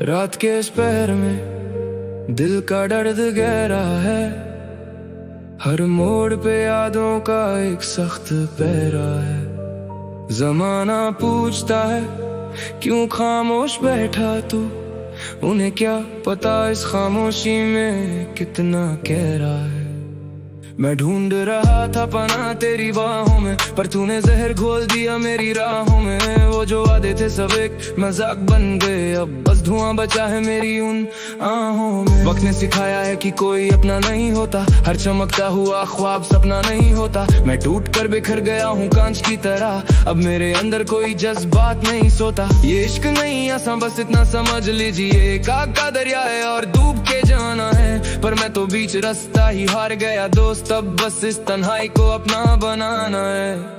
रात के इस पहर में दिल का दर्द गहरा है, हर मोड़ पे यादों का एक सख्त पहरा है। जमाना पूछता है क्यों खामोश बैठा तू, उन्हें क्या पता इस खामोशी में कितना गहरा है। मैं ढूंढ रहा था पनाह तेरी बाहों में, पर तूने जहर घोल दिया मेरी राहों में। वो जो वादे थे सब एक मजाक बन गए, अब बस धुआं बचा है मेरी उन आहों में। वक्त ने सिखाया है कि कोई अपना नहीं होता, हर चमकता हुआ ख्वाब सपना नहीं होता। मैं टूट कर बिखर गया हूँ कांच की तरह, अब मेरे अंदर कोई जज्बात नहीं सोता। ये इश्क नहीं आसान, बस इतना समझ लीजिए, एक आग का दरिया है और डूब के जाना है। पर मैं तो बीच रास्ता ही हार गया दोस्त, तब बस इस तन्हाई को अपना बनाना है।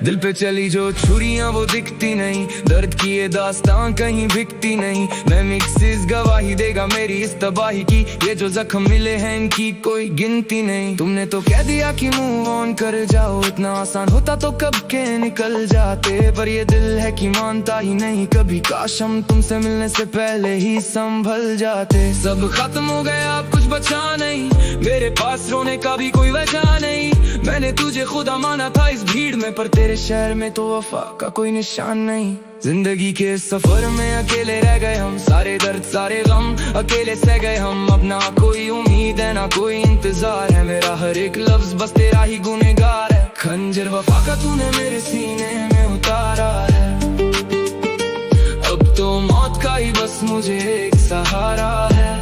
दिल पे चली जो छुरियां वो दिखती नहीं, दर्द की ये दास्तां कहीं बिकती नहीं। मैं मिक्सिस गवाही देगा मेरी इस तबाही की, ये जो जख्म मिले हैं इनकी कोई गिनती नहीं। तुमने तो कह दिया कि मूव ऑन कर जाओ, इतना आसान होता तो कब के निकल जाते। पर ये दिल है कि मानता ही नहीं कभी, काश हम तुमसे मिलने से पहले ही संभल जाते। सब खत्म हो गया अब कुछ बचा नहीं, मेरे पास रोने का भी कोई वजह नहीं। मैंने तुझे खुदा माना था इस भीड़ में, पर तेरे शहर में तो वफा का कोई निशान नहीं। जिंदगी के सफर में अकेले रह गए हम, सारे दर्द सारे गम अकेले सह गए हम। अब ना कोई उम्मीद है ना कोई इंतजार है, मेरा हर एक लफ्ज बस तेरा ही गुनहगार है। खंजर वफा का तूने मेरे सीने में उतारा है, अब तो मौत का ही बस मुझे एक सहारा है।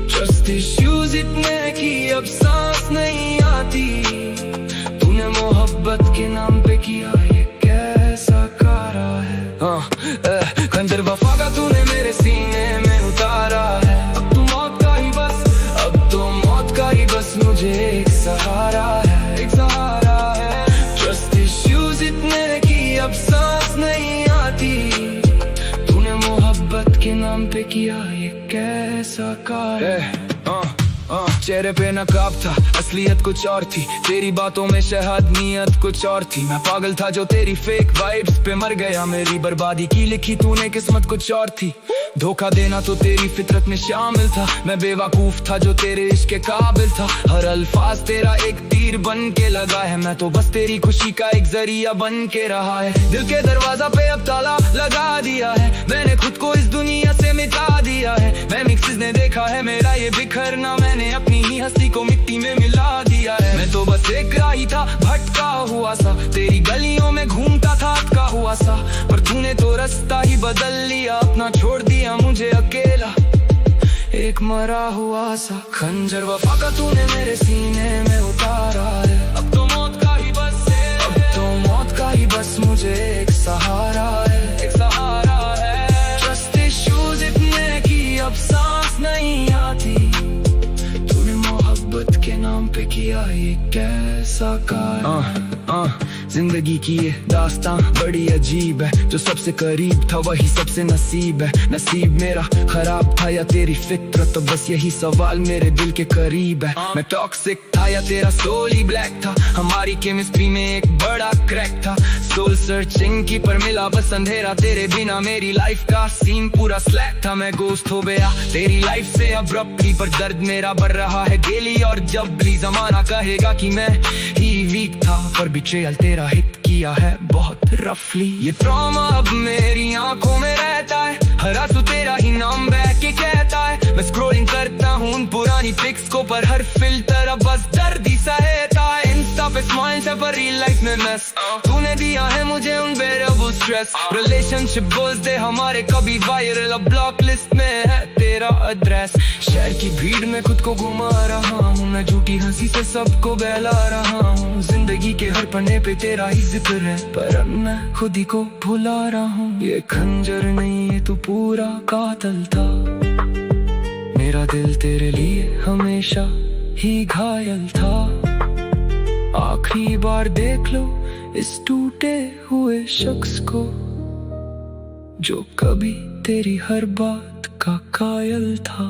ट्रस्ट इश्यूज इतने कि अब सांस नहीं आती, तूने मोहब्बत के नाम पे किया ये कैसा कारा है। खंजर वफा का तूने मेरे सीने में उतारा है, अब तो मौत का ही बस, अब तो मौत का ही बस मुझे एक सहारा है, एक सहारा है। ट्रस्ट इश्यूज इतने कि अब सांस नहीं आती, तूने मोहब्बत के नाम पे किया ये कैसा कारा है। चेहरे पे नकाब था असलियत कुछ और थी, तेरी बातों में शहद नीयत कुछ और थी। मैं पागल था जो तेरी फेक वाइब्स पे मर गया, मेरी बर्बादी की लिखी तूने किस्मत कुछ और थी। धोखा देना तो तेरी फितरत में शामिल था, मैं बेवकूफ था जो तेरे इश्क के काबिल था। हर अल्फाज तेरा एक तीर बन के लगा है, मैं तो बस तेरी खुशी का एक जरिया बन के रहा है। दिल के दरवाजा पे अब ताला लगा दिया है, मैंने खुद को इस दुनिया से मिटा दिया है। मैं मिक्सिस ने देखा है मेरा ये बिखरना, मैंने अपनी ही हंसी को मिट्टी में मिला दिया है। मैं तो बस एक राही था भटका हुआ सा, तेरी गलियों में घूमता था अटका हुआ सा। पर तूने तो रास्ता ही बदल लिया, अपना छोड़ दिया मुझे अकेला एक मरा हुआ सा। खंजर वफा का तूने मेरे सीने में उतारा है, अब तो मौत का ही बस है, अब तो मौत का ही बस मुझे एक सहारा है, एक सहारा है। ट्रस्ट इश्यूज इतने कि अब सांस नहीं आती, तूने मोहब्बत के नाम पे किया ये कैसा कारा। जिंदगी की ये दास्तां बड़ी अजीब है, जो सबसे करीब था वही सबसे नसीब है। नसीब मेरा खराब था या तेरी फितरत, तो बस यही सवाल मेरे दिल के करीब है। मैं टॉक्सिक था या तेरा सोल ही ब्लैक था, हमारी केमिस्ट्री में एक बड़ा क्रैक था। सोल सर्चिंग की पर मिला बस अंधेरा, तेरे बिना मेरी लाइफ का सीन पूरा स्लैक था। मैं गोस्ट हो गया तेरी लाइफ से अब्रप्टली, पर दर्द मेरा बढ़ रहा है डेली और जबली। जमाना कहेगा कि मैं ही वीक था, पर बिट्रेयल तेरा हिट किया है बहुत रफली। ये ट्रॉमा अब मेरी आंखों में रहता है, हर आंसू तेरा ही नाम बह के कहता है। मैं स्क्रॉलिंग करता हूँ उन पुरानी पिक्स को, पर हर फिल्टर अब बस दर्द ही सहता है। इंस्टा पे स्माइल से पर रियल लाइफ में मेस, तूने दिया है मुझे अनबेरेबल स्ट्रेस। रिलेशनशिप गोल्स दे हमारे कभी वायरल, अब ब्लॉक लिस्ट में है तेरा एड्रेस। शहर की भीड़ में खुद को घुमा रहा हूँ, मैं झूठी हंसी से सबको बहला रहा हूँ। जिंदगी के हर पन्ने पे तेरा ही जिक्र है, पर अब मैं खुद ही को भुला रहा हूँ। ये खंजर नहीं ये तू पूरा कातिल था, मेरा दिल तेरे लिए हमेशा ही घायल था। आखिरी बार देख लो इस टूटे हुए शख्स को, जो कभी तेरी हर बात का कायल था।